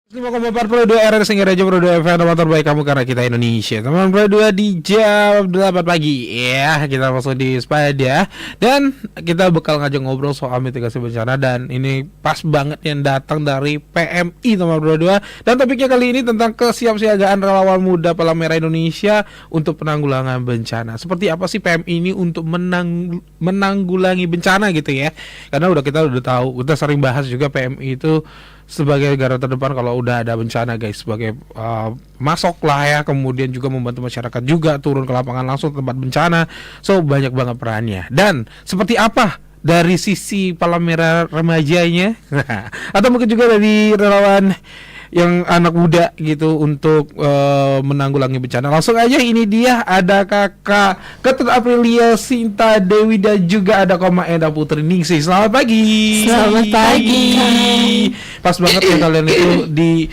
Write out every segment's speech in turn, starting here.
5,42 RR Singgah Raja Pro 2 FM Nomor terbaik kamu karena kita Indonesia. Teman Pro 2 di jam 8 pagi. Ya, kita masuk di Spada. Dan kita bakal ngajak ngobrol soal mitigasi bencana. Dan ini pas banget yang datang dari PMI teman Pro 2. Dan topiknya kali ini tentang kesiapsiagaan relawan muda Palang Merah Indonesia untuk penanggulangan bencana. Seperti apa sih PMI ini untuk menanggulangi bencana gitu ya. Karena kita udah tahu, kita sering bahas juga PMI itu sebagai garda terdepan kalau udah ada bencana guys, sebagai masuk lah ya, kemudian juga membantu masyarakat juga turun ke lapangan langsung tempat bencana. So banyak banget perannya. Dan seperti apa dari sisi Palang Merah remajanya atau mungkin juga dari relawan yang anak muda gitu untuk menanggulangi bencana. Langsung aja, ini dia ada Kakak Ketut Aprilia Sinta Dewi dan juga ada Koma Enda Putri Ningsih. Selamat pagi. Selamat pagi. Pas banget ya kalian itu di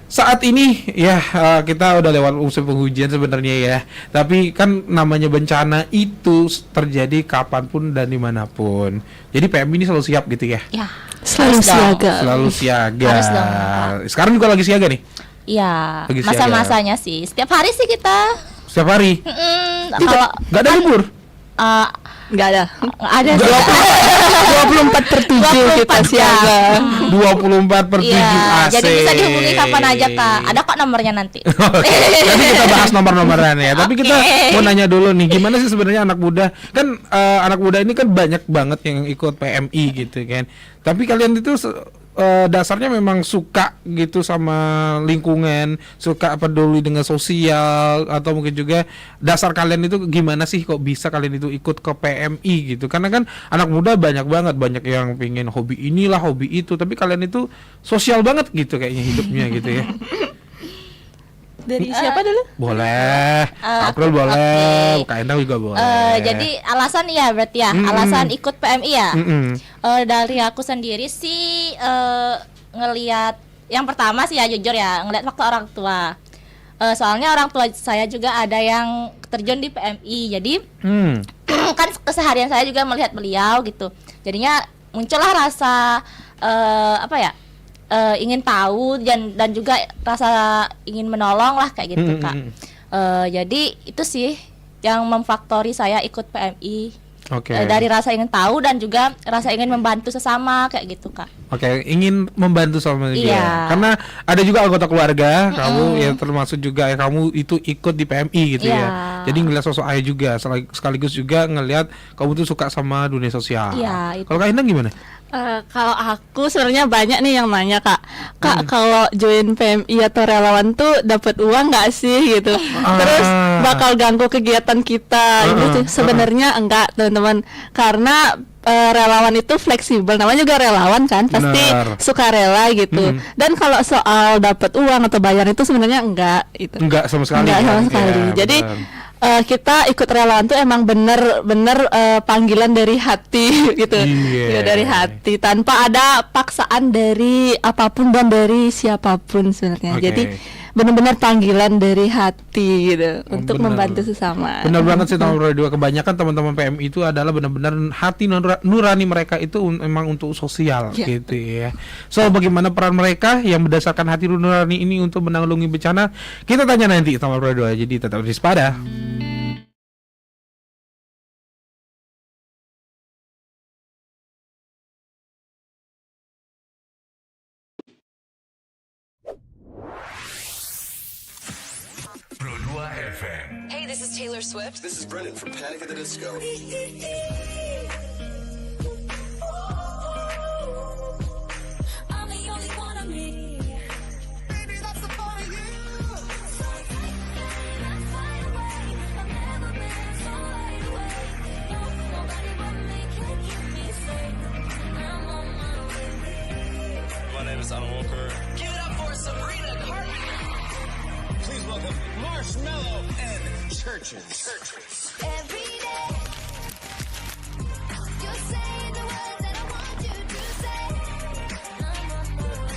saat ini ya, kita udah lewat musim penghujan sebenarnya ya. Tapi kan namanya bencana itu terjadi kapanpun dan dimanapun. Jadi PM ini selalu siap gitu ya. Ya, selalu siaga. Selalu siaga. Harus dong. Sekarang juga lagi siaga nih. Iya, Lagi siaga. masa-masanya sih. Setiap hari sih kita. Setiap hari. Kalau Gak ada libur. nggak ada. Ada sih. 24/7 kita siaga. 24/7 Iya, AC. jadi bisa dihubungi kapan aja Kak. Ada kok nomornya nanti. Nanti kita bahas nomor-nomoran ya. Tapi kita Oke. mau nanya dulu nih, gimana sih sebenarnya anak muda? Kan anak muda ini kan banyak banget yang ikut PMI gitu kan. Tapi kalian itu dasarnya memang suka gitu sama lingkungan, suka peduli dengan sosial, atau mungkin juga dasar kalian itu gimana sih kok bisa kalian itu ikut ke PMI gitu? Karena kan anak muda banyak yang pengen hobi inilah, hobi itu, tapi kalian itu sosial banget gitu kayaknya hidupnya gitu ya. Dari siapa dulu? Boleh, April boleh, Kak Endang juga boleh. Jadi alasan ya berarti ya, alasan ikut PMI ya. Dari aku sendiri sih ngelihat yang pertama sih ya, jujur ya, ngelihat faktor orang tua. Soalnya orang tua saya juga ada yang terjun di PMI. Jadi kan keseharian saya juga melihat beliau gitu. Jadinya muncullah rasa ingin tahu dan juga rasa ingin menolong lah kayak gitu Kak. Jadi itu sih yang memfaktori saya ikut PMI. Oke. Dari rasa ingin tahu dan juga rasa ingin membantu sesama kayak gitu Kak. Oke, ingin membantu sama dia. Iya. Karena ada juga anggota keluarga kamu yang termasuk juga kamu itu ikut di PMI gitu Iya. ya. Jadi ngeliat sosok ayah juga, sekaligus juga ngelihat kamu tuh suka sama dunia sosial. Iya, itu. Kalau Kak Endang gimana? Kalau aku sebenarnya banyak nih yang nanya Kak, kalau join PMI atau relawan tuh dapat uang nggak sih gitu? Terus bakal ganggu kegiatan kita? Gitu. Sebenarnya enggak teman-teman, karena relawan itu fleksibel, namanya juga relawan kan, pasti Benar. suka rela gitu. Dan kalau soal dapat uang atau bayar itu sebenarnya enggak itu. Enggak sama sekali. Enggak kan? sama sekali. Iya, Jadi benar. kita ikut relawan tuh emang bener panggilan dari hati gitu. Iya. Ya, dari hati tanpa ada paksaan dari apapun dan dari siapapun sebenarnya. Oke. Jadi benar-benar panggilan dari hati gitu untuk Bener. membantu sesama. Benar banget sih nomor 2. Kebanyakan teman-teman PMI itu adalah benar-benar hati nurani mereka itu memang untuk sosial gitu ya. So bagaimana peran mereka yang berdasarkan hati nurani ini untuk menanggulangi bencana? Kita tanya nanti nomor 2. Jadi tetap di Spada. Pro 2 FM. Hey, this is Taylor Swift. This is Brennan from Panic at the Disco. I'm the only one of me. Baby, that's the part of you. So I'm fly away. I've never been so wide awake. No, nobody but me can keep me safe. I'm on my way. My name is Alan Walker. Give it up for Sabrina Carpenter. Please welcome Marshmallow and Churches. Every day, you say the words that I want you to say. I'm on my way.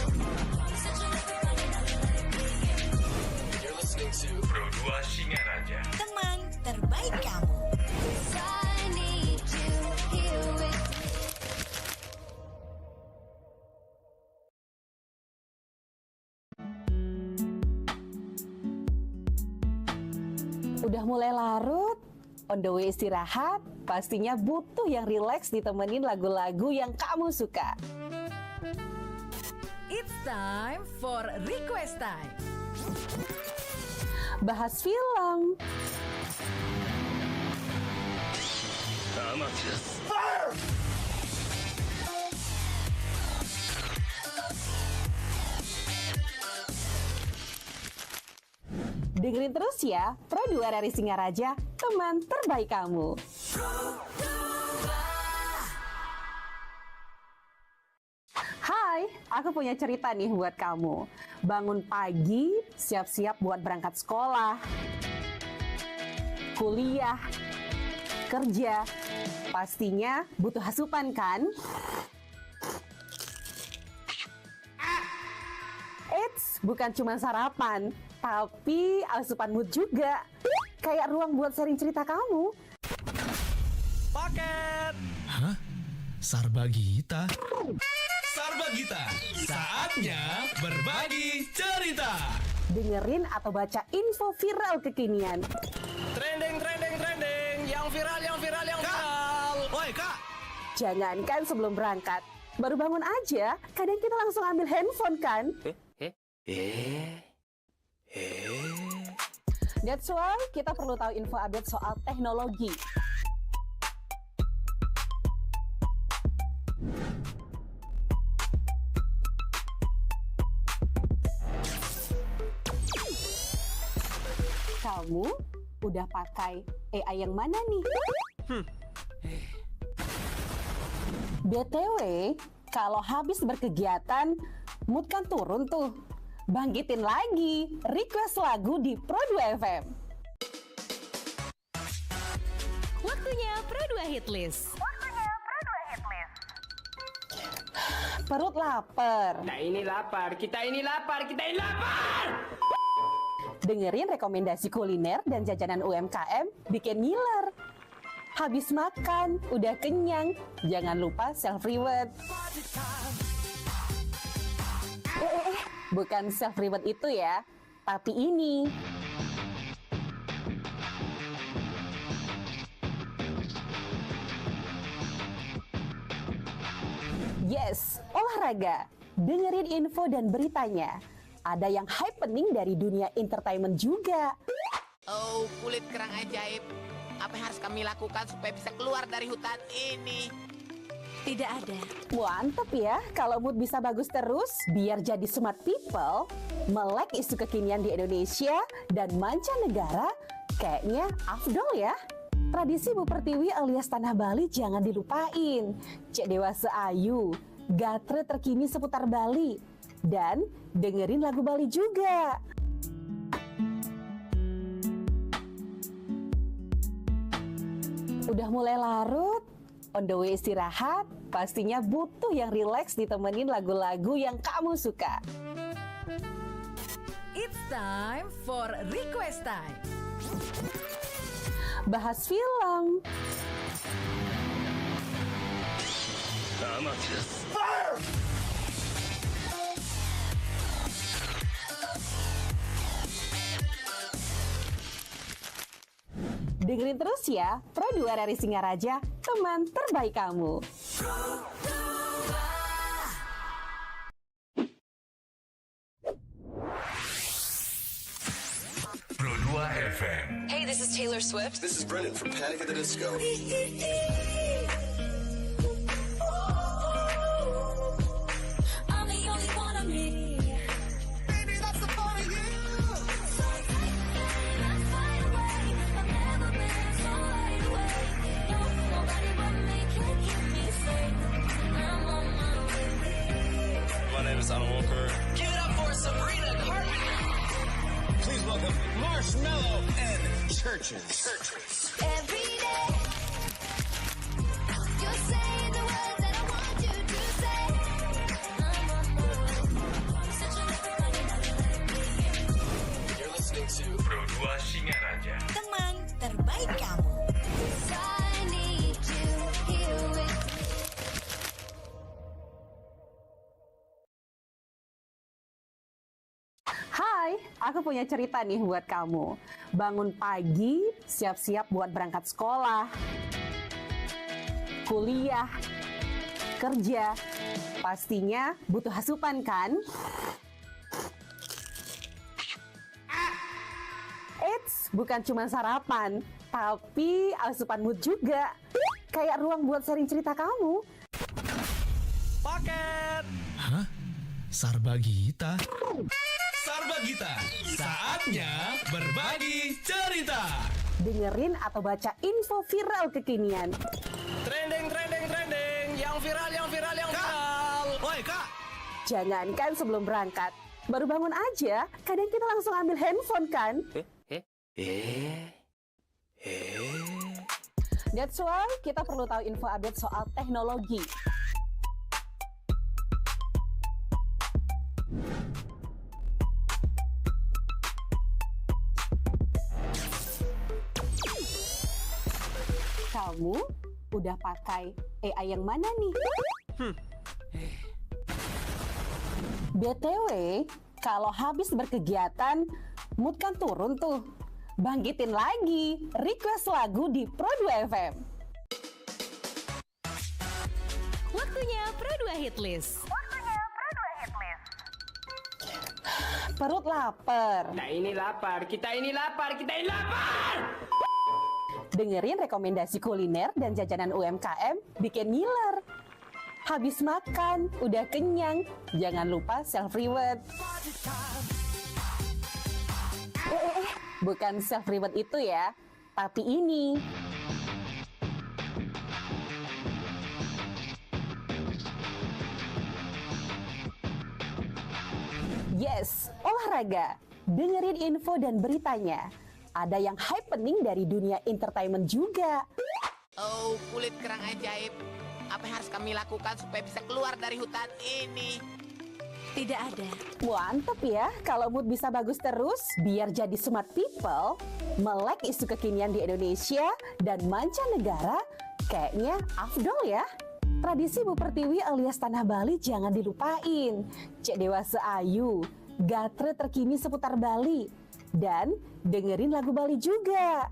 Such a You're listening to Pro 2 Singaraja. teman terbaik kamu. I need you here with me. Udah mulai larut, on the way istirahat, pastinya butuh yang rileks ditemenin lagu-lagu yang kamu suka. It's time for Request Time. Bahas film, dengerin terus ya, Pro 2 RRI Singaraja, teman terbaik kamu. Hai, aku punya cerita nih buat kamu. Bangun pagi, siap-siap buat berangkat sekolah, kuliah, kerja. Pastinya butuh asupan kan? Eits, bukan cuma sarapan, tapi asupan mood juga. Kayak ruang buat sharing cerita kamu. Paket. Hah? Sarbagita? Sarbagita, saatnya berbagi cerita. Dengerin atau baca info viral kekinian. Trending. Yang viral. Woi, Kak! Jangankan sebelum berangkat, baru bangun aja, kadang kita langsung ambil handphone kan? That's why kita perlu tahu info update soal teknologi. Kamu udah pakai AI yang mana nih? BTW, kalau habis berkegiatan, mood kan turun tuh. Bangkitin lagi, request lagu di Pro 2 FM. Waktunya Pro 2 Hit List. Perut lapar. Kita ini lapar. Dengerin rekomendasi kuliner dan jajanan UMKM bikin ngiler. Habis makan, udah kenyang, jangan lupa self-reward. Bukan self-reward itu ya, tapi ini. Yes, olahraga. Dengerin info dan beritanya. Ada yang happening dari dunia entertainment juga. Oh, kulit kerang ajaib. Apa yang harus kami lakukan supaya bisa keluar dari hutan ini? Tidak ada. Mantep ya, kalau mood bisa bagus terus, biar jadi smart people, melek isu kekinian di Indonesia dan mancanegara, kayaknya afdol ya. Tradisi Bu Pertiwi alias Tanah Bali jangan dilupain. Cek Dewasa Ayu, gatre terkini seputar Bali, dan dengerin lagu Bali juga. Udah mulai larut, on the way istirahat, pastinya butuh yang rileks ditemenin lagu-lagu yang kamu suka. It's time for Request Time. Bahas film, dengerin terus ya, Pro 2 RRI Singaraja, teman terbaik kamu. Pro 2 FM. Hey, this is Taylor Swift. This is Brendan from Panic at the Disco. I'm the only one of me. Baby, that's the part of you. So let's fly away. I've never been so wide awake. No, nobody but me can keep me safe. I'm on my way. My name is Alan Walker. Give it up for Sabrina Carpenter. Please welcome Marshmello and Churches. Every day, you're saying the words that I want you to say. I'm on my way. Such a You're listening to Pro 2 Singaraja. Teman terbaik kamu. I need you here with me. Hai, Hai, aku punya cerita nih buat kamu. Bangun pagi, siap-siap buat berangkat sekolah, kuliah, kerja. Pastinya butuh asupan kan? Eits, bukan cuma sarapan, tapi asupan mood juga. Kayak ruang buat sharing cerita kamu. Paket. Hah? Sarbagita? Sarbagita, saatnya berbagi cerita. Dengerin atau baca info viral kekinian. Trending. Yang viral. Woi, Kak. Jangankan sebelum berangkat, baru bangun aja, kadang kita langsung ambil handphone kan? That's why kita perlu tahu info update soal teknologi. Kamu udah pakai AI yang mana nih? BTW, kalau habis berkegiatan, mood kan turun tuh. Bangkitin lagi, request lagu di Pro 2 FM. Waktunya Pro 2 Hit List. Perut lapar. Kita ini lapar. Dengerin rekomendasi kuliner dan jajanan UMKM bikin ngiler. Habis makan, udah kenyang, jangan lupa self-reward. Bukan self-reward itu ya, tapi ini. Yes, olahraga. Dengerin info dan beritanya. Ada yang happening dari dunia entertainment juga. Oh, kulit kerang ajaib. Apa yang harus kami lakukan supaya bisa keluar dari hutan ini? Tidak ada. Mantep ya, kalau mood bisa bagus terus, biar jadi smart people, melek isu kekinian di Indonesia dan mancanegara, kayaknya afdol ya. Tradisi Bu Pertiwi alias Tanah Bali jangan dilupain. Cek Dewasa Ayu, gatre terkini seputar Bali. Dan dengerin lagu Bali juga.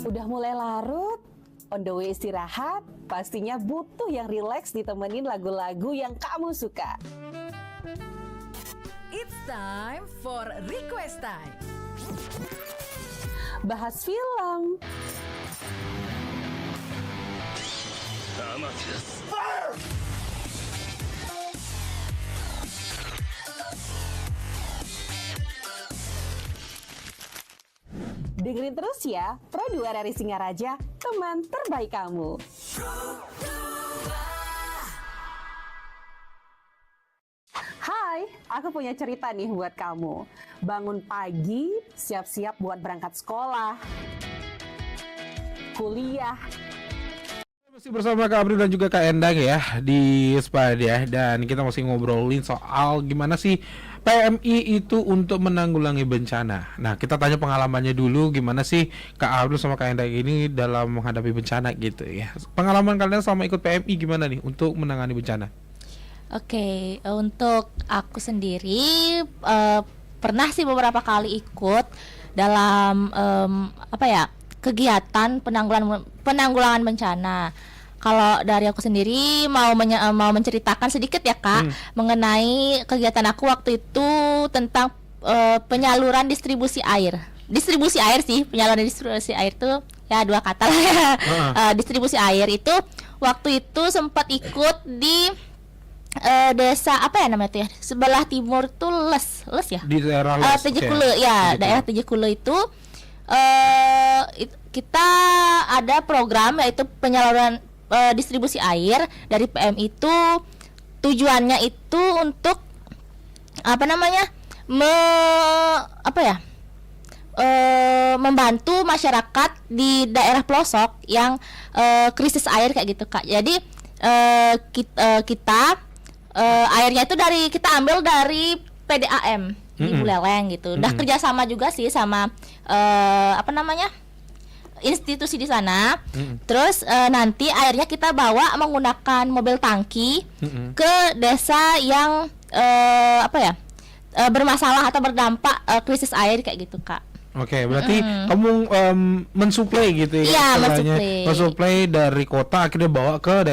Udah mulai larut, on the way istirahat, pastinya butuh yang rileks ditemenin lagu-lagu yang kamu suka. It's time for Request Time. Bahas film, dengerin terus ya, Pro 2 dari Singaraja, teman terbaik kamu. Hai, aku punya cerita nih buat kamu. Bangun pagi, siap-siap buat berangkat sekolah, kuliah. Masih bersama Kak April dan juga Kak Endang ya di SPAD ya. Dan kita masih ngobrolin soal gimana sih PMI itu untuk menanggulangi bencana. Nah, kita tanya pengalamannya dulu, gimana sih Kak April sama Kak Endang ini dalam menghadapi bencana gitu ya. Pengalaman kalian selama ikut PMI gimana nih untuk menangani bencana? Oke, untuk aku sendiri pernah sih beberapa kali ikut dalam kegiatan penanggulangan bencana. Kalau dari aku sendiri mau menceritakan sedikit ya Kak mengenai kegiatan aku waktu itu tentang penyaluran distribusi air. Distribusi air sih, penyaluran distribusi air itu ya dua kata lah ya. Distribusi air itu waktu itu sempat ikut di desa apa ya namanya itu ya, sebelah timur tuh Les ya, di daerah Les, Tejekule ya, daerah Tejekule itu kita ada program yaitu penyaluran distribusi air dari PMI itu. Tujuannya itu untuk membantu masyarakat di daerah pelosok yang krisis air kayak gitu Kak. Jadi kita airnya itu kita ambil dari PDAM di Buleleng gitu. Udah kerjasama juga sih sama institusi di sana. Terus nanti airnya kita bawa menggunakan mobil tangki ke desa yang bermasalah atau berdampak krisis air kayak gitu, Kak. Oke, berarti kamu mensuplai gitu ya? Iya, istilahnya. Mensuplai dari kota akhirnya bawa ke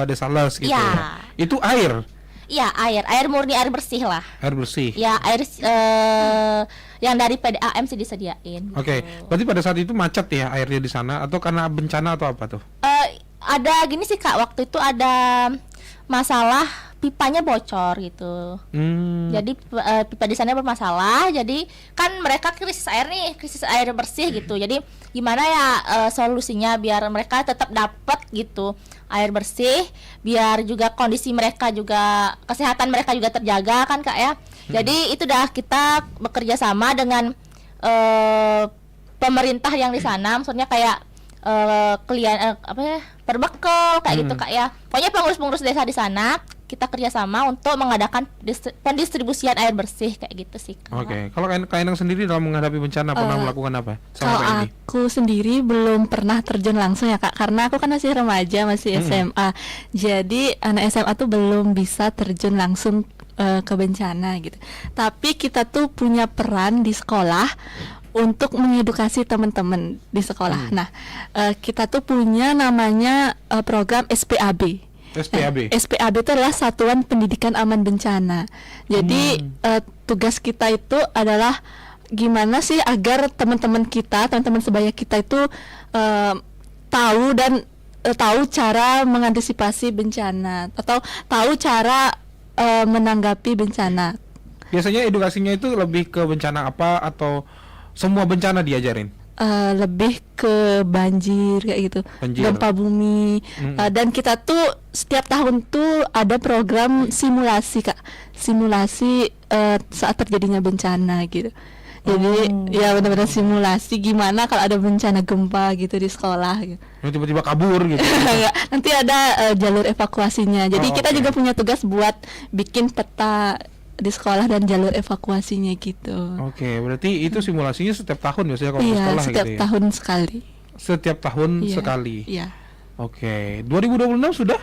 desa Les gitu. Iya. Itu air. Iya, air murni, air bersih lah. Air bersih. Ya, air yang dari PDAM sih disediain. Oke, berarti pada saat itu macet ya airnya di sana atau karena bencana atau apa tuh? Ada gini sih, Kak, waktu itu ada masalah pipanya bocor gitu. Jadi pipa di sana bermasalah. Jadi kan mereka krisis air nih, krisis air bersih gitu. Jadi gimana ya solusinya biar mereka tetap dapat gitu air bersih, biar juga kondisi mereka juga, kesehatan mereka juga terjaga kan, Kak ya. Jadi itu dah kita bekerja sama dengan pemerintah yang di sana, maksudnya kayak perbekel kayak gitu, Kak ya. Pokoknya pengurus-pengurus desa di sana kita kerjasama untuk mengadakan pendistribusian air bersih kayak gitu sih, Kak. Oke, kalau Kak Enang sendiri dalam menghadapi bencana pernah melakukan apa? Kalau aku sendiri belum pernah terjun langsung ya, Kak, karena aku kan masih remaja, masih SMA. Jadi anak SMA tuh belum bisa terjun langsung ke bencana gitu. Tapi kita tuh punya peran di sekolah untuk mengedukasi teman-teman di sekolah. Nah, kita tuh punya namanya program SPAB. SPAB itu adalah Satuan Pendidikan Aman Bencana. Jadi tugas kita itu adalah gimana sih agar teman-teman sebaya kita itu tahu cara mengantisipasi bencana atau tahu cara menanggapi bencana. Biasanya edukasinya itu lebih ke bencana apa atau semua bencana diajarin? Lebih ke banjir kayak gitu, gempa bumi, dan kita tuh setiap tahun tuh ada program simulasi, Kak, simulasi saat terjadinya bencana gitu. Jadi ya benar-benar simulasi gimana kalau ada bencana gempa gitu di sekolah gitu. Tiba-tiba kabur gitu. Nanti ada jalur evakuasinya. Jadi kita juga punya tugas buat bikin peta di sekolah dan jalur evakuasinya gitu. Oke, berarti itu simulasinya setiap tahun biasanya kalau di sekolah gitu ya? Setiap tahun sekali. Setiap tahun sekali? Iya. Oke, 2026 sudah?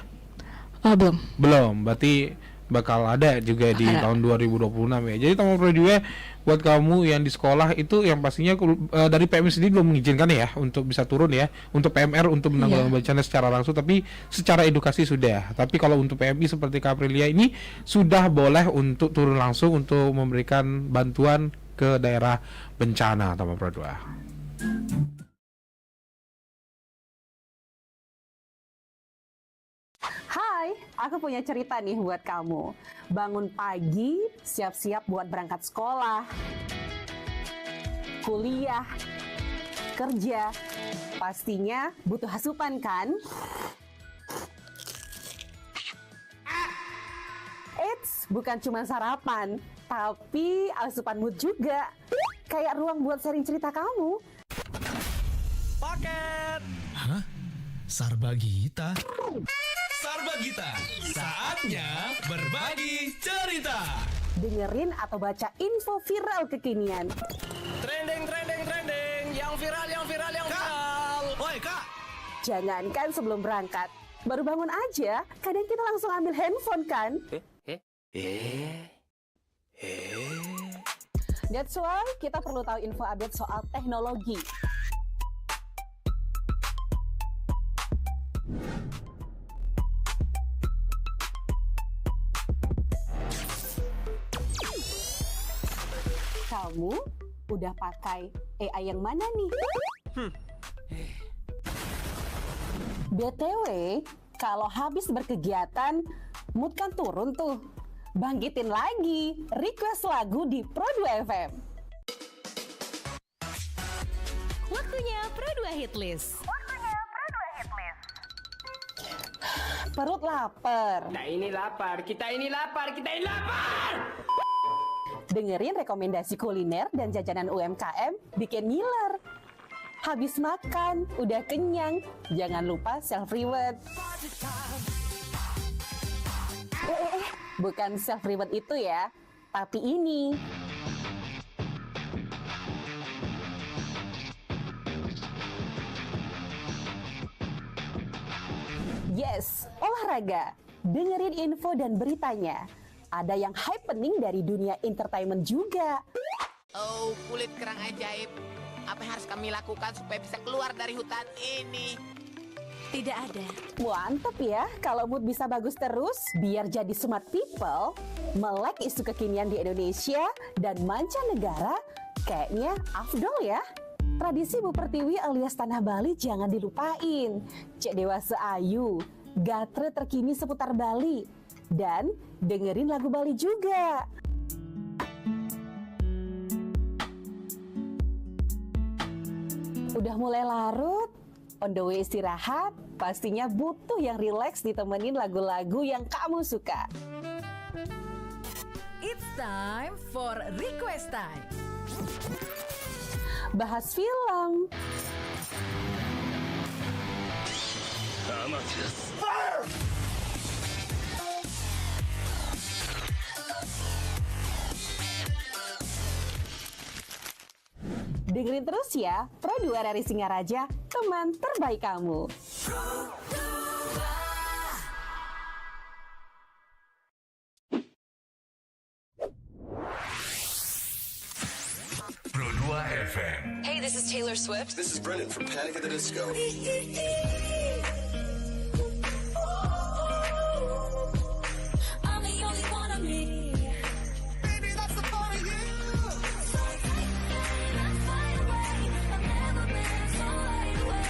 Belum, berarti bakal ada juga di tahun 2026 ya. Jadi teman radio buat kamu yang di sekolah itu yang pastinya dari PMI sendiri belum mengizinkan ya untuk bisa turun ya, untuk PMR untuk menanggulangi bencana secara langsung, tapi secara edukasi sudah. Tapi kalau untuk PMI seperti Kaprilia ini sudah boleh untuk turun langsung untuk memberikan bantuan ke daerah bencana, teman radio. Hai, aku punya cerita nih buat kamu. Bangun pagi, siap-siap buat berangkat sekolah, kuliah, kerja. Pastinya butuh asupan kan? Eits, bukan cuma sarapan, tapi asupan mood juga. Kayak ruang buat sharing cerita kamu. Paket. Hah? Sarbagita? Sarbagita, saatnya berbagi cerita. Dengerin atau baca info viral kekinian. Trending, yang viral. Woi, Kak. Jangankan sebelum berangkat, baru bangun aja, kadang kita langsung ambil handphone kan? That's why kita perlu tahu info update soal teknologi. Kamu udah pakai AI yang mana nih? BTW, kalau habis berkegiatan, mood kan turun tuh. Bangkitin lagi, request lagu di Pro 2 FM. Waktunya Pro 2 Hit List. Perut lapar. Kita ini lapar. Dengerin rekomendasi kuliner dan jajanan UMKM bikin ngiler. Habis makan, udah kenyang, jangan lupa self-reward. Bukan self-reward itu ya, tapi ini. Yes, olahraga. Dengerin info dan beritanya. Ada yang happening dari dunia entertainment juga. Oh, kulit kerang ajaib. Apa yang harus kami lakukan supaya bisa keluar dari hutan ini? Tidak ada. Mantep ya, kalau mood bisa bagus terus, biar jadi smart people, melek isu kekinian di Indonesia dan mancanegara, kayaknya afdol ya. Tradisi Bu Pertiwi alias Tanah Bali jangan dilupain. Cek Dewasa Ayu, gatre terkini seputar Bali, dan dengerin lagu Bali juga. Udah mulai larut, on the way istirahat, pastinya butuh yang rileks ditemenin lagu-lagu yang kamu suka. It's time for request time. Bahas film, dengerin terus ya, Pro 2 dari Singaraja, teman terbaik kamu. Pro 2 FM. Hey, this is Taylor Swift. This is Brendan from Panic at the Disco. I'm the only one of me. Baby, that's the part of you. So take that's fly away. I've never been so wide awake.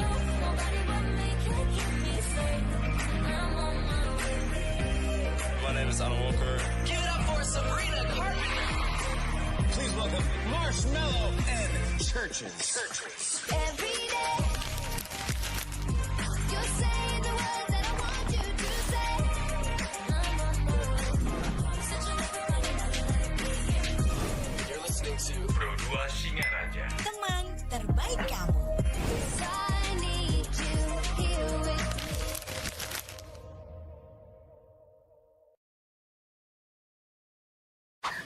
No, nobody but me can keep me safe. I'm on my way. My name is Alan Walker. Give it up for Sabrina Carpenter. Please welcome Marshmallow and Churches. Every day, you're saying the words that I want you to say. I'm on my way. Such a You're listening to Pro 2 Singaraja. Teman terbaik kamu. I need you here with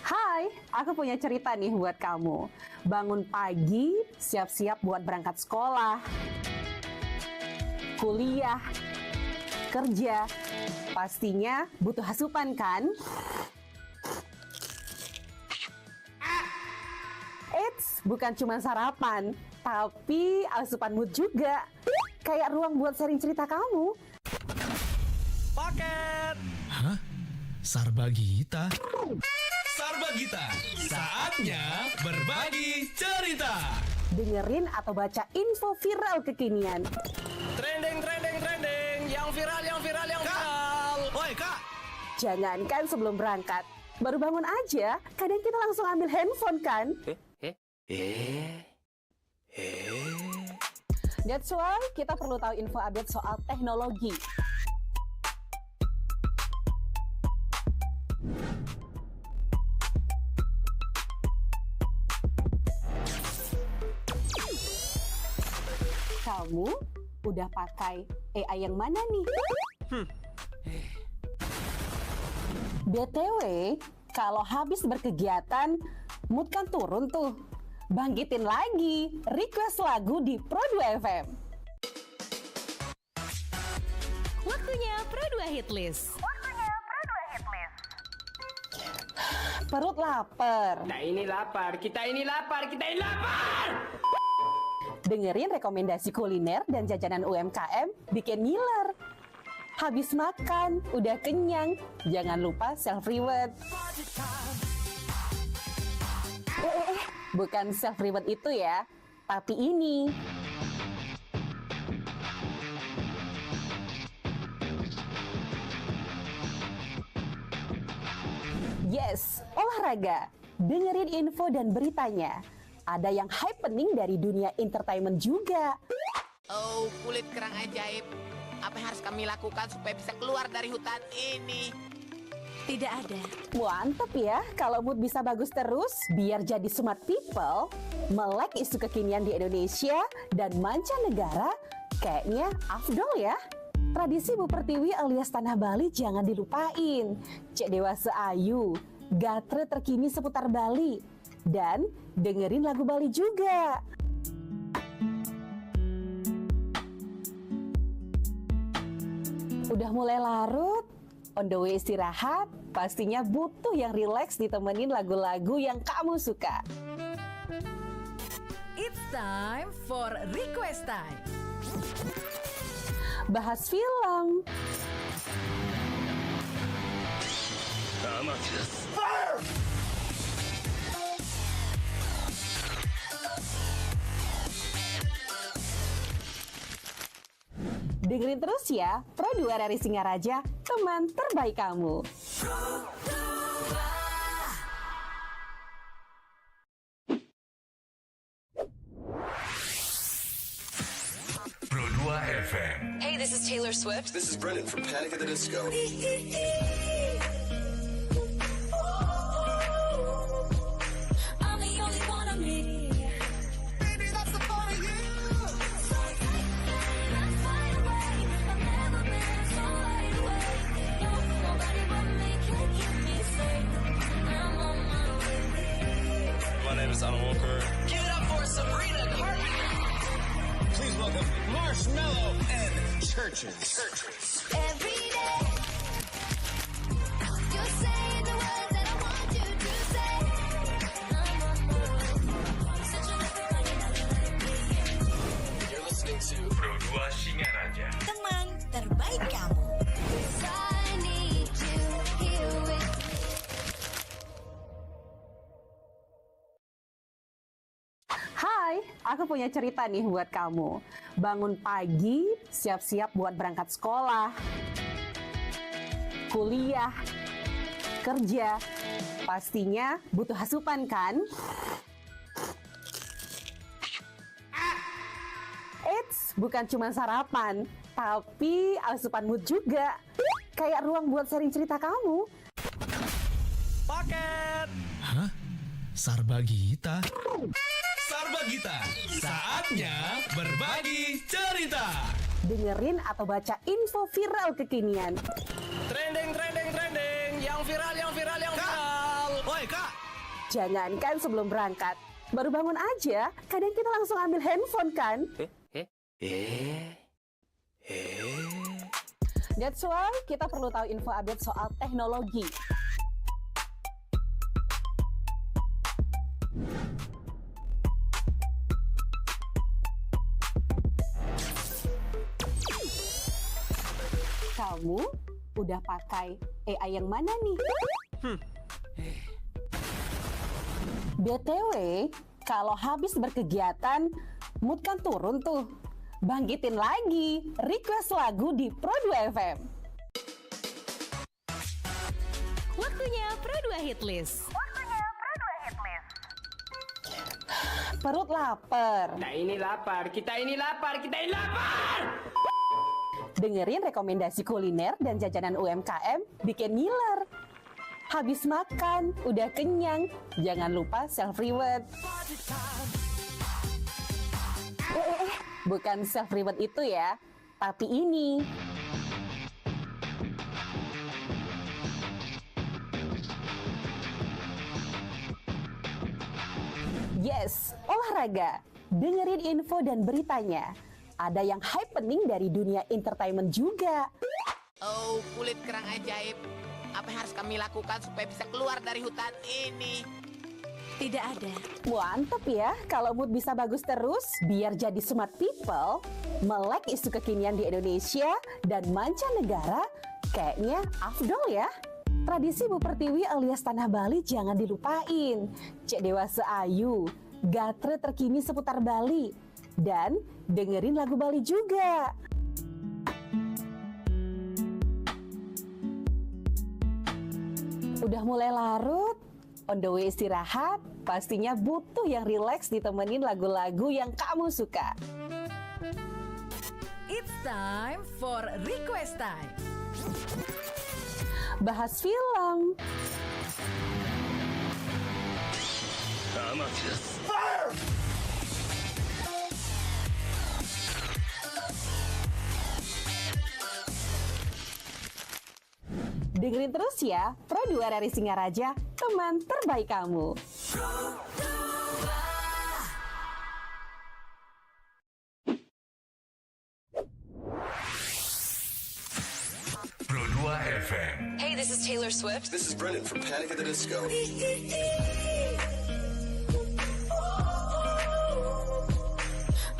Hai, aku punya cerita nih buat kamu. Bangun pagi, siap-siap buat berangkat sekolah, kuliah, kerja. Pastinya butuh asupan kan? Eits, bukan cuma sarapan, tapi asupan mood juga. Kayak ruang buat sharing cerita kamu. Paket. Hah? Sarbagita? Sarbagita, saatnya berbagi cerita. Dengerin atau baca info viral kekinian. Trending, yang viral. Woi kak, Jangankan sebelum berangkat, baru bangun aja, kadang kita langsung ambil handphone kan? That's why kita perlu tahu info update soal teknologi. Kamu udah pakai AI yang mana nih? BTW, kalau habis berkegiatan, mood kan turun tuh. Bangkitin lagi, request lagu di Pro 2 FM. Waktunya Pro 2 Hitlist. Perut lapar. Kita ini lapar. Dengerin rekomendasi kuliner dan jajanan UMKM bikin ngiler. Habis makan, udah kenyang, jangan lupa self-reward. Bukan self-reward itu ya, tapi ini. Yes, olahraga. Dengerin info dan beritanya. Ada yang happening dari dunia entertainment juga. Oh, kulit kerang ajaib. Apa yang harus kami lakukan supaya bisa keluar dari hutan ini? Tidak ada. Mantep ya, kalau mood bisa bagus terus, biar jadi smart people, melek isu kekinian di Indonesia dan mancanegara, kayaknya afdol ya. Tradisi Bu Pertiwi alias Tanah Bali jangan dilupain. Cek Dewasa Ayu, gatre terkini seputar Bali, dan dengerin lagu Bali juga. Udah mulai larut, on the way istirahat, pastinya butuh yang rileks ditemenin lagu-lagu yang kamu suka. It's time for request time. Bahas film, dengerin terus ya, Pro 2 RRI Singaraja, teman terbaik kamu. Pro 2 FM. Hey, this is Taylor Swift. This is Brendan from Panic at the Disco. I'm the only one of me. Baby, that's the part of you. So tight, let's fly away. I've never been so wide awake. No, nobody but me can keep me safe. I'm on my way. My name is Alan Walker. Give it up for Sabrina Carpenter. Please welcome Marshmallow and Churches. Every day, you're saying the words that I want you to say. I'm on my way. Such a lovely You're listening to Pro 2 Singaraja. Teman terbaik kamu. I need you here with me. Hai, aku punya cerita nih buat kamu. Bangun pagi, siap-siap buat berangkat sekolah, kuliah, kerja. Pastinya butuh asupan kan? Eits, bukan cuma sarapan, tapi asupan mood juga. Kayak ruang buat sharing cerita kamu. Paket. Hah? Sarbagita? Sarbagita, saatnya berbagi cerita. Dengerin atau baca info viral kekinian. Trending, yang viral. Woi kak, Jangankan sebelum berangkat, baru bangun aja, kadang kita langsung ambil handphone kan? That's why kita perlu tahu info update soal teknologi. Kamu udah pakai AI yang mana nih? BTW, kalau habis berkegiatan, mood kan turun tuh. Bangkitin lagi, request lagu di Pro 2 FM. Waktunya Pro 2 Hit List. Perut lapar. kita ini lapar. Dengerin rekomendasi kuliner dan jajanan UMKM bikin ngiler. Habis makan, udah kenyang, jangan lupa self-reward. Bukan self-reward itu ya, tapi ini. Yes, olahraga. Dengerin info dan beritanya. Ada yang happening dari dunia entertainment juga. Oh, kulit kerang ajaib. Apa yang harus kami lakukan supaya bisa keluar dari hutan ini? Tidak ada. Mantep ya, kalau mood bisa bagus terus, biar jadi smart people, melek isu kekinian di Indonesia dan mancanegara, kayaknya afdol ya. Tradisi Bu Pertiwi alias Tanah Bali jangan dilupain. Cek Dewasa Ayu, gatre terkini seputar Bali. Dan dengerin lagu Bali juga. Udah mulai larut, on the way istirahat, pastinya butuh yang rileks ditemenin lagu-lagu yang kamu suka. It's time for request time. Bahas film, dengerin terus ya, Pro 2 RRI Singaraja, teman terbaik kamu. FM. Hey, this is Taylor Swift. This is Brendan from Panic at the Disco.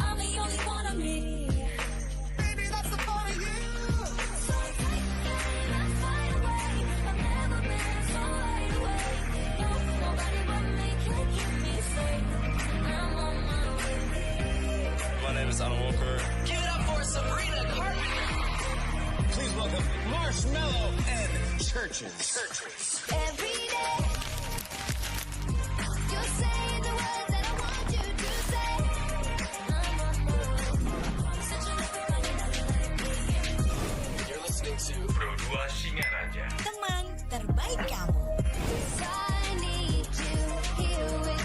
I'm the only one of me. Baby, that's the part of you. So tight, let's fly away. I've never been so wide awake. No, nobody but me can keep me safe. I'm on my way. My name is Alan Walker. Give it up for Sabrina Carpenter. Please welcome Marshmallow and Churches. Every day, you say the words that I want you to say. I'm on my way. Such a You're listening to Pro 2 Singaraja. Teman terbaik kamu. I need you here with me.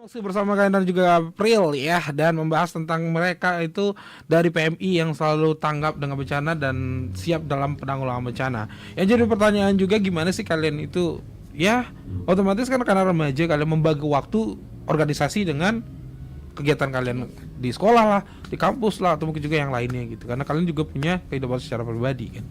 Masih bersama kalian dan juga April ya, dan membahas tentang mereka itu dari PMI yang selalu tanggap dengan bencana dan siap dalam penanggulangan bencana. Yang jadi pertanyaan juga, gimana sih kalian itu ya, otomatis kan karena remaja kalian membagi waktu organisasi dengan kegiatan kalian di sekolah lah, di kampus lah, atau mungkin juga yang lainnya gitu, karena kalian juga punya kehidupan secara pribadi kan.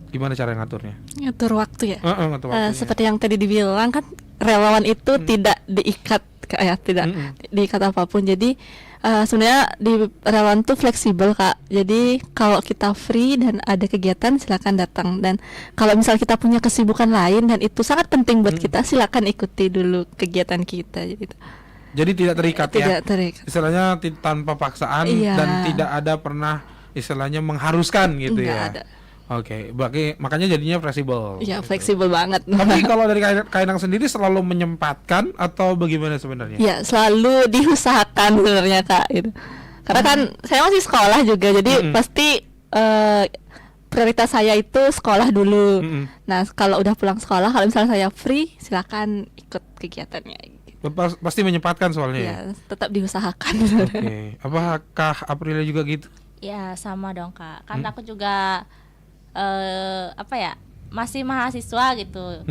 Gimana cara ngaturnya? Ngatur waktu ya. Ngatur waktunya. Seperti yang tadi dibilang kan, relawan itu tidak diikat kayak tidak diikat apapun. Jadi sebenarnya di relawan tuh fleksibel Kak. Jadi kalau kita free dan ada kegiatan silakan datang, dan kalau misal kita punya kesibukan lain dan itu sangat penting buat kita, silakan ikuti dulu kegiatan kita gitu. Jadi tidak terikat ya. Tidak terikat. Istilahnya tanpa paksaan dan tidak ada pernah istilahnya mengharuskan gitu. Nggak ya. ada. Oke, makanya jadinya fleksibel. Iya, gitu. fleksibel banget. Tapi kalau dari Kainang sendiri selalu menyempatkan atau bagaimana sebenarnya? Ya, selalu diusahakan sebenarnya Kak gitu. Karena kan saya masih sekolah juga, jadi pasti prioritas saya itu sekolah dulu. Nah, kalau udah pulang sekolah, kalau misalnya saya free, silakan ikut kegiatannya. Pasti menyempatkan soalnya. Ya, tetap diusahakan. Oke. Apakah Aprilia juga gitu? Ya sama dong Kak. Kan aku juga masih mahasiswa gitu.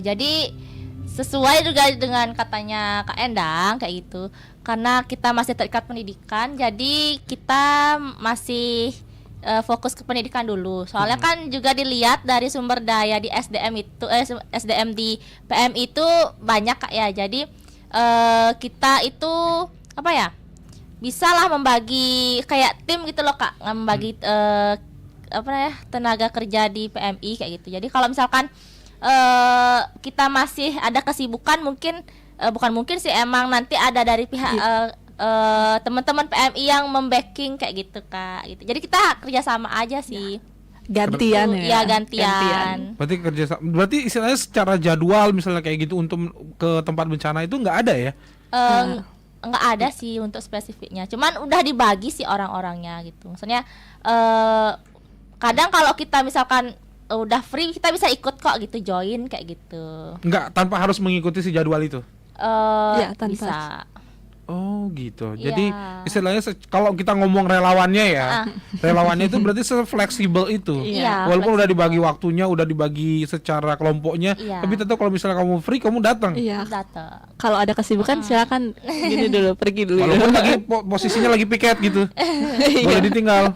Jadi sesuai juga dengan katanya Kak Endang kayak gitu. Karena kita masih terikat pendidikan, jadi kita masih fokus ke pendidikan dulu. Soalnya kan juga dilihat dari sumber daya di SDM itu SDM di PMI itu banyak Kak ya. Jadi kita itu bisalah membagi kayak tim gitu loh Kak, membagi tenaga kerja di PMI kayak gitu. Jadi kalau misalkan kita masih ada kesibukan, bukan mungkin sih, emang nanti ada dari pihak teman-teman PMI yang membacking kayak gitu Kak gitu. Jadi kita kerjasama aja sih. Gantian ya. Gantian. Berarti istilahnya secara jadwal misalnya kayak gitu untuk ke tempat bencana itu nggak ada ya? Nggak ada sih untuk spesifiknya. Cuman udah dibagi sih orang-orangnya gitu. Maksudnya kadang kalau kita misalkan udah free, kita bisa ikut kok gitu, join kayak gitu. Enggak, tanpa harus mengikuti si jadwal itu? Ya, tanpa. Bisa. Oh gitu. Jadi istilahnya kalau kita ngomong relawannya ya, relawannya itu berarti se-fleksibel itu. Walaupun udah dibagi waktunya, udah dibagi secara kelompoknya, tapi tetap kalau misalnya kamu free, kamu datang. Datang. Kalau ada kesibukan silakan gini dulu, pergi dulu. Walaupun lagi posisinya lagi piket gitu, boleh ditinggal.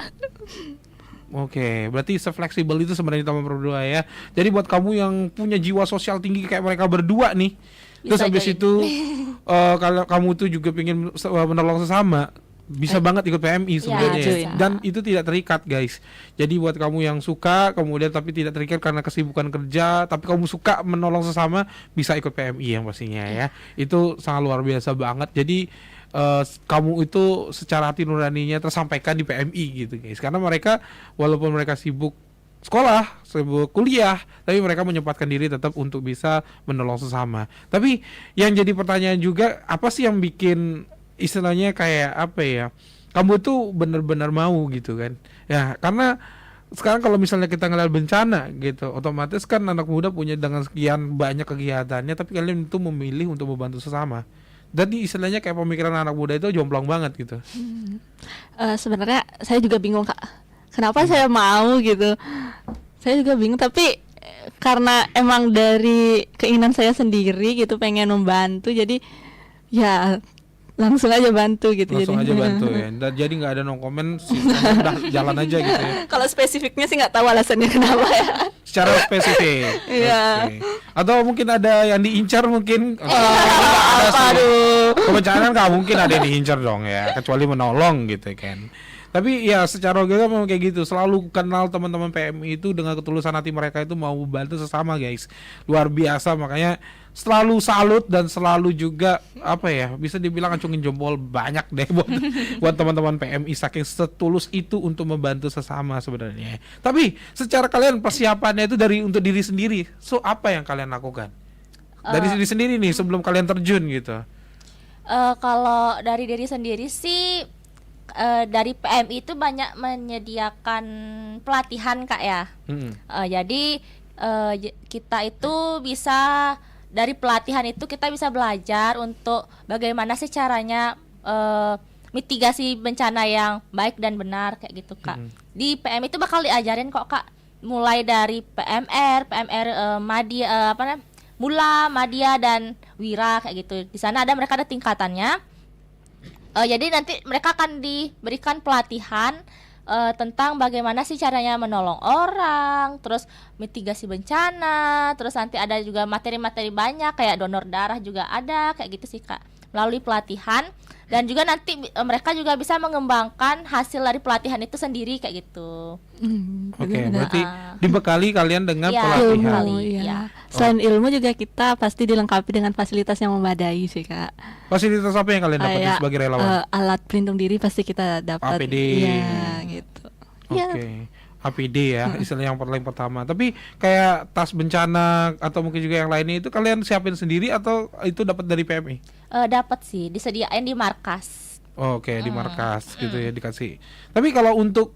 Oke, berarti se-fleksibel itu sebenarnya teman berdua ya. Jadi buat kamu yang punya jiwa sosial tinggi kayak mereka berdua nih, terus habis itu kalau kamu tuh juga pengen menolong sesama, bisa banget ikut PMI sebenarnya ya. Dan itu tidak terikat guys. Jadi buat kamu yang suka kemudian tapi tidak terikat karena kesibukan kerja, tapi kamu suka menolong sesama, bisa ikut PMI yang pastinya ya. Itu sangat luar biasa banget. Jadi kamu itu secara hati nuraninya tersampaikan di PMI gitu guys. Karena mereka walaupun mereka sibuk sekolah, sibuk kuliah, tapi mereka menyempatkan diri tetap untuk bisa menolong sesama. Tapi yang jadi pertanyaan juga, apa sih yang bikin istilahnya kayak apa ya, kamu tuh benar-benar mau gitu kan ya? Karena sekarang kalau misalnya kita ngeliat bencana gitu, otomatis kan anak muda punya dengan sekian banyak kegiatannya, tapi kalian itu memilih untuk membantu sesama. Jadi istilahnya kayak pemikiran anak muda itu jomplang banget gitu. Sebenarnya saya juga bingung Kak, kenapa saya mau gitu. Saya juga bingung, tapi karena emang dari keinginan saya sendiri gitu, pengen membantu, jadi ya langsung aja bantu gitu. Langsung jadi. aja bantu ya. Dan jadi nggak ada no comment, udah jalan aja gitu ya. Kalau spesifiknya sih nggak tahu alasannya kenapa ya. Secara spesifik. Iya. Oke. Atau mungkin ada yang diincar mungkin. Aduh. Kebencanaan nggak mungkin ada yang diincar dong ya, kecuali menolong gitu kan. Tapi ya secara logika memang kayak gitu. Selalu kenal teman-teman PMI itu dengan ketulusan hati mereka itu mau bantu sesama guys. Luar biasa, makanya selalu salut dan selalu juga apa ya, bisa dibilang acungin jempol banyak deh buat teman-teman PMI, saking setulus itu untuk membantu sesama sebenarnya. Tapi secara kalian persiapannya itu dari untuk diri sendiri. So apa yang kalian lakukan? Dari diri sendiri nih sebelum kalian terjun gitu. Kalau dari diri sendiri sih dari PMI itu banyak menyediakan pelatihan Kak ya. Jadi kita itu bisa dari pelatihan itu kita bisa belajar untuk bagaimana sih caranya mitigasi bencana yang baik dan benar kayak gitu Kak. Di PMI itu bakal diajarin kok Kak, mulai dari PMR, Madya Mula, Madya dan Wira kayak gitu. Di sana mereka ada tingkatannya. Jadi nanti mereka akan diberikan pelatihan tentang bagaimana sih caranya menolong orang, terus mitigasi bencana, terus nanti ada juga materi-materi banyak kayak donor darah juga ada kayak gitu sih Kak, melalui pelatihan. Dan juga nanti mereka juga bisa mengembangkan hasil dari pelatihan itu sendiri kayak gitu. Oke, berarti dibekali kalian dengan pelatihan. Ya. Selain ilmu juga kita pasti dilengkapi dengan fasilitas yang memadai sih Kak. Fasilitas apa yang kalian dapat sebagai relawan? Alat pelindung diri pasti kita dapat. APD. Ya, gitu. Oke. APD ya, istilah yang paling pertama. Tapi kayak tas bencana atau mungkin juga yang lainnya itu kalian siapin sendiri atau itu dapat dari PMI? Dapat sih, disediain di markas. Oke, di markas gitu ya dikasih. Tapi kalau untuk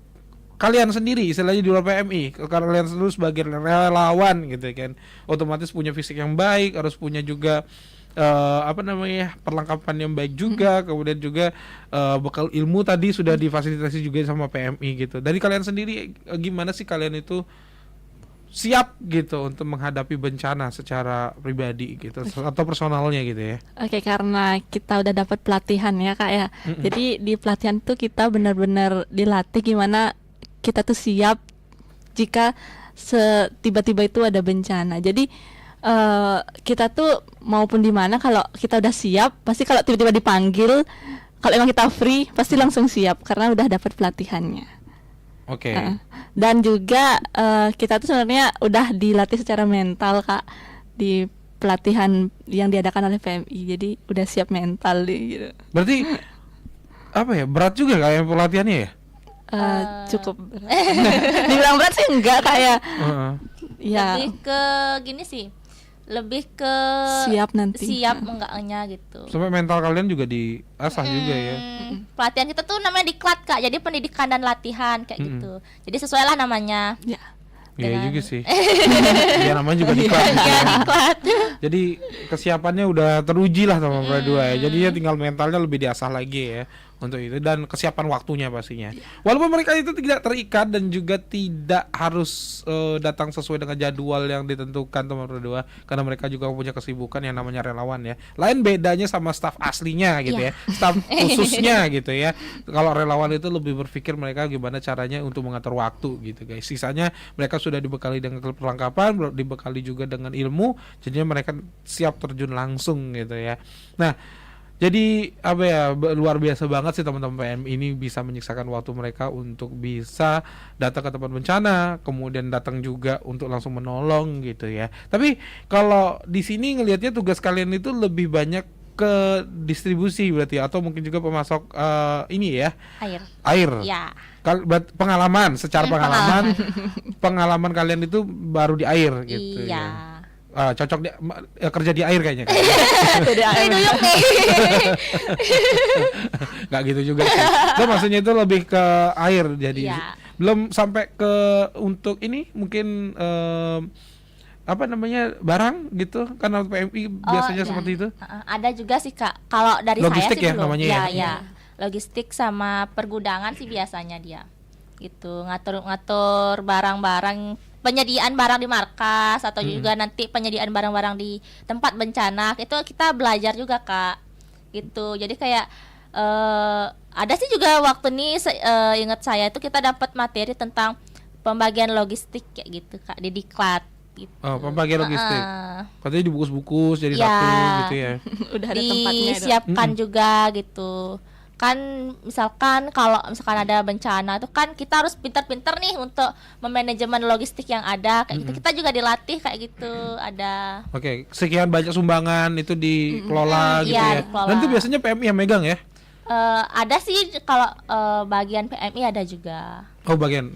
kalian sendiri istilahnya di luar PMI, kalau kalian sendiri sebagai relawan gitu kan, otomatis punya fisik yang baik, harus punya juga perlengkapan yang baik juga, kemudian juga bekal ilmu tadi sudah difasilitasi juga sama PMI gitu. Dari kalian sendiri gimana sih kalian itu siap gitu untuk menghadapi bencana secara pribadi gitu atau personalnya gitu ya? Oke, karena kita udah dapat pelatihan ya Kak ya. Jadi di pelatihan tuh kita benar-benar dilatih gimana kita tuh siap jika tiba-tiba itu ada bencana. Jadi kita tuh maupun di mana kalau kita udah siap, pasti kalau tiba-tiba dipanggil, kalau emang kita free pasti langsung siap karena udah dapat pelatihannya. Oke. Dan juga kita tuh sebenarnya udah dilatih secara mental Kak di pelatihan yang diadakan oleh PMI. Jadi udah siap mental gitu. Berarti apa ya, berat juga kayak pelatihannya ya? Cukup berat. Dibilang berat sih enggak kayak ya. Lebih ke gini sih, lebih ke siap nanti, siap enggaknya gitu. Sampai mental kalian juga diasah juga ya. Pelatihan kita tuh namanya diklat Kak, jadi pendidikan dan latihan kayak gitu. Jadi sesuai lah namanya. Iya juga sih. Ya namanya juga diklat. Jadi kesiapannya udah teruji lah sama mereka dua ya. Jadi ya tinggal mentalnya lebih diasah lagi ya untuk itu, dan kesiapan waktunya pastinya. Walaupun mereka itu tidak terikat dan juga tidak harus datang sesuai dengan jadwal yang ditentukan teman berdua, karena mereka juga punya kesibukan yang namanya relawan ya. Lain bedanya sama staf aslinya gitu ya, staf khususnya gitu ya. Kalau relawan itu lebih berpikir mereka gimana caranya untuk mengatur waktu gitu guys. Sisanya mereka sudah dibekali dengan perlengkapan, dibekali juga dengan ilmu, jadinya mereka siap terjun langsung gitu ya. Nah, jadi apa ya, luar biasa banget sih teman-teman PMI ini bisa menyiksakan waktu mereka untuk bisa datang ke tempat bencana, kemudian datang juga untuk langsung menolong gitu ya. Tapi kalau di sini ngelihatnya tugas kalian itu lebih banyak ke distribusi berarti, atau mungkin juga pemasok ini ya, air. Ya. Pengalaman, secara pengalaman kalian itu baru di air gitu ya. Cocok kerja di air kayaknya. Jadi air duyung nih. Nggak gitu juga sih. Itu maksudnya itu lebih ke air, jadi belum sampai ke untuk ini mungkin barang gitu, karena PMI biasanya seperti itu. Ada juga sih Kak. Kalau dari logistik saya sih ya belum. namanya ya. Logistik sama pergudangan sih biasanya dia. Gitu, ngatur barang-barang, penyediaan barang di markas atau juga nanti penyediaan barang-barang di tempat bencana. Itu kita belajar juga Kak. gitu. Jadi kayak ada sih juga waktu nih ingat saya itu kita dapat materi tentang pembagian logistik kayak gitu Kak di Diklat gitu. Oh, pembagian logistik. Katanya dibungkus-bungkus jadi satu gitu ya. Udah ada tempatnya. Disiapkan juga gitu. Kan misalkan kalau misalkan ada bencana itu kan kita harus pintar-pintar nih untuk memanajemen logistik yang ada kayak gitu. Kita juga dilatih kayak gitu ada. Oke, sekian banyak sumbangan itu dikelola gitu iya, ya. dikelola. Dan itu biasanya PMI yang megang ya? Ada sih kalau bagian PMI ada juga. Oh, bagian.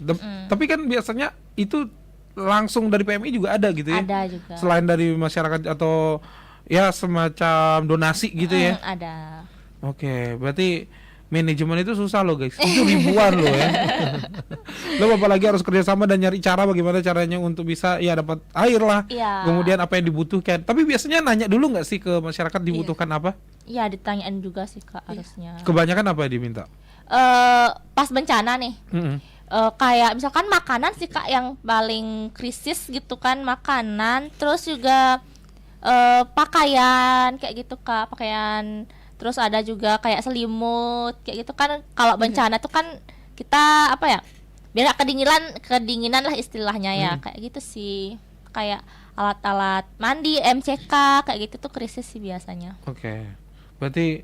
Tapi kan biasanya itu langsung dari PMI juga ada gitu ya? Ada juga. Selain dari masyarakat atau ya semacam donasi gitu ya? Ada. Oke, berarti manajemen itu susah loh guys. Itu ribuan loh ya. Lo apalagi harus kerjasama dan nyari cara bagaimana caranya untuk bisa ya dapat air lah. Iya. Kemudian apa yang dibutuhkan. Tapi biasanya nanya dulu nggak sih ke masyarakat dibutuhkan apa? Iya, ditanyain juga sih Kak harusnya. Kebanyakan apa yang diminta? Pas bencana nih. Kayak misalkan makanan sih Kak yang paling krisis gitu kan, makanan, terus juga pakaian kayak gitu Kak, pakaian. Terus ada juga kayak selimut kayak gitu kan. Kalau bencana tuh kan kita apa ya, biar kedinginan lah istilahnya ya. Kayak gitu sih. Kayak alat-alat mandi, MCK kayak gitu tuh krisis sih biasanya. Oke. Berarti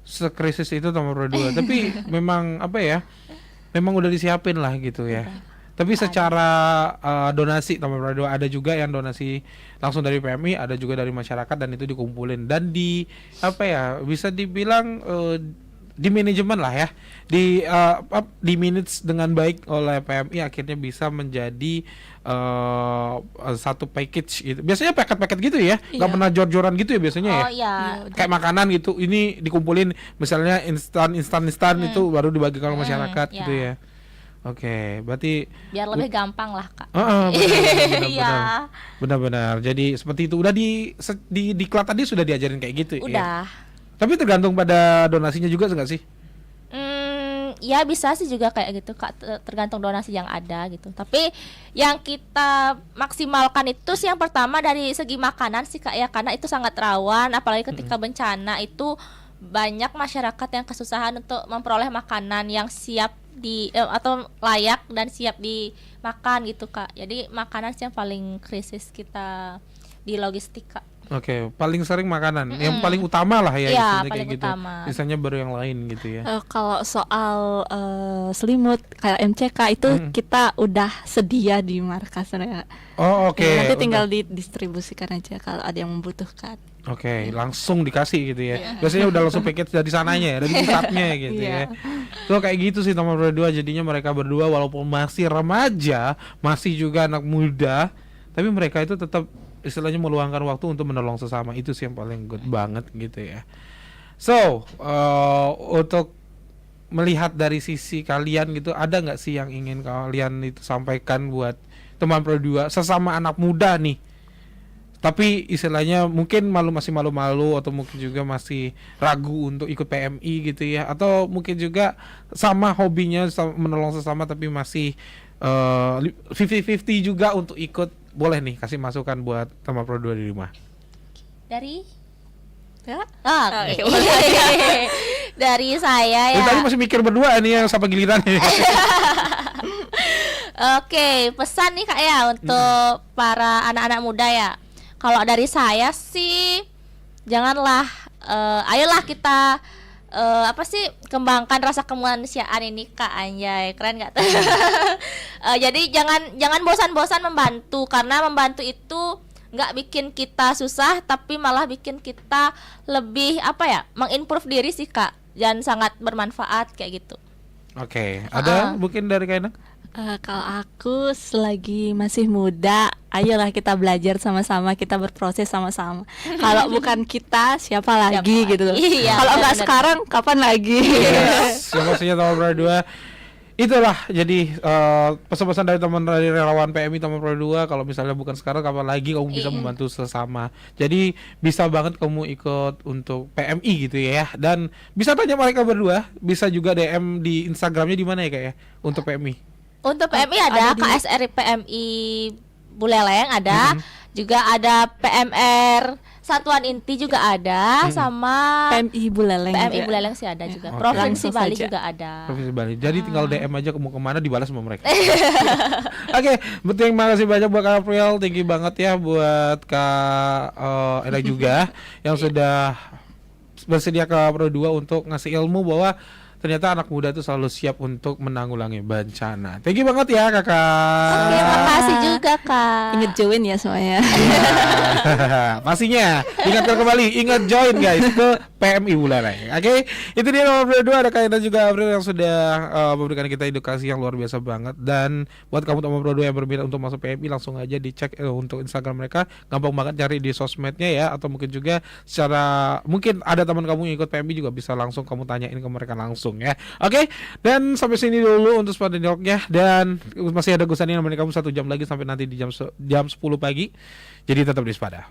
sekrisis itu nomor 2. Tapi memang apa ya, memang udah disiapin lah gitu ya. Tapi secara donasi nomor 2 ada juga yang donasi langsung dari PMI, ada juga dari masyarakat dan itu dikumpulin dan di apa ya, bisa dibilang di manajemen lah ya, di manage dengan baik oleh PMI, akhirnya bisa menjadi satu package gitu. Biasanya paket-paket gitu ya, nggak pernah jor-joran gitu ya biasanya ya. Iya. Kayak makanan gitu, ini dikumpulin misalnya instan itu baru dibagikan ke masyarakat gitu ya. Oke, berarti biar lebih gampang lah Kak. Benar-benar. Jadi seperti itu. Udah di Diklat tadi sudah diajarin kayak gitu ya. Udah. Tapi tergantung pada donasinya juga enggak sih? Ya bisa sih juga kayak gitu Kak, tergantung donasi yang ada gitu. Tapi yang kita maksimalkan itu sih yang pertama dari segi makanan sih Kak ya, karena itu sangat rawan apalagi ketika bencana itu banyak masyarakat yang kesusahan untuk memperoleh makanan yang siap atau layak dan siap dimakan gitu Kak. Jadi makanan sih yang paling krisis kita di logistik Kak. Oke, paling sering makanan, yang paling utama lah ya, Iya, paling paling kayak utama. gitu. Misalnya baru yang lain gitu ya. Kalau soal selimut kayak MCK itu kita udah sedia di markas ya. Oh, oke. Nanti tinggal didistribusikan aja kalau ada yang membutuhkan. Oke, langsung dikasih gitu ya. Biasanya udah langsung paket dari sananya ya, dari pusatnya gitu ya. So kayak gitu sih nomor 2, jadinya mereka berdua walaupun masih remaja, masih juga anak muda, tapi mereka itu tetap istilahnya meluangkan waktu untuk menolong sesama. Itu sih yang paling good banget gitu ya. So, untuk melihat dari sisi kalian gitu, ada nggak sih yang ingin kalian itu sampaikan buat teman Pro2 sesama anak muda nih? Tapi istilahnya mungkin masih malu-malu atau mungkin juga masih ragu untuk ikut PMI gitu ya, atau mungkin juga sama hobinya menolong sesama tapi masih 50-50 juga untuk ikut. Boleh nih kasih masukan buat teman Pro2 di rumah. Dari Ya? Dari saya ya. Tadi masih mikir berdua nih yang sampai giliran. Oke, pesan nih Kak ya untuk para anak-anak muda ya. Kalau dari saya sih janganlah ayolah kita kembangkan rasa kemanusiaan ini Kak, anjay, keren nggak tuh? Jadi jangan bosan-bosan membantu, karena membantu itu nggak bikin kita susah, tapi malah bikin kita lebih mengimprove diri sih Kak, dan sangat bermanfaat kayak gitu. Oke, ada mungkin dari Kainang? Kalau aku selagi masih muda, ayolah kita belajar sama-sama, kita berproses sama-sama. Kalau bukan kita, siapa lagi gitu. Iya, kalau nggak sekarang, kapan lagi? Yes, maksudnya teman Pro2. Itulah jadi pesan-pesan dari teman dari relawan PMI teman Pro2, kalau misalnya bukan sekarang, kapan lagi kamu bisa membantu sesama. Jadi bisa banget kamu ikut untuk PMI gitu ya. Dan bisa tanya mereka berdua, bisa juga DM di Instagramnya di mana ya Kak ya untuk PMI. Untuk PMI ada KSR PMI Buleleng ada, juga ada PMR Satuan Inti juga ada, sama PMI Buleleng. PMI juga. Buleleng sih ada juga. Oke. Provinsi Langsung Bali saja. juga ada. Provinsi Bali. Jadi tinggal DM aja mau kemana dibalas sama mereka. Oke, terima kasih banyak buat Kak April, tinggi banget ya buat Kak Eda juga yang sudah bersedia ke Pro 2 untuk ngasih ilmu bahwa ternyata anak muda itu selalu siap untuk menanggulangi bencana. Thank you banget ya Kakak. Oke, makasih juga Kak. Ingat join ya semuanya. Pastinya ingatkan kembali, ingat join guys ke PMI Buleleng. Oke, itu dia nomor Pro 2, ada Kak Eda juga April yang sudah memberikan kita edukasi yang luar biasa banget. Dan buat kamu teman Pro 2 yang berminat untuk masuk PMI, langsung aja dicek untuk Instagram mereka, gampang banget cari di sosmednya ya, atau mungkin juga secara mungkin ada teman kamu yang ikut PMI juga bisa langsung kamu tanyain ke mereka langsung ya. Oke, dan sampai sini dulu untuk Spada Dialognya, dan masih ada Gusani yang nemenin kamu 1 jam lagi sampai nanti di jam 10 pagi. Jadi tetap di Spada.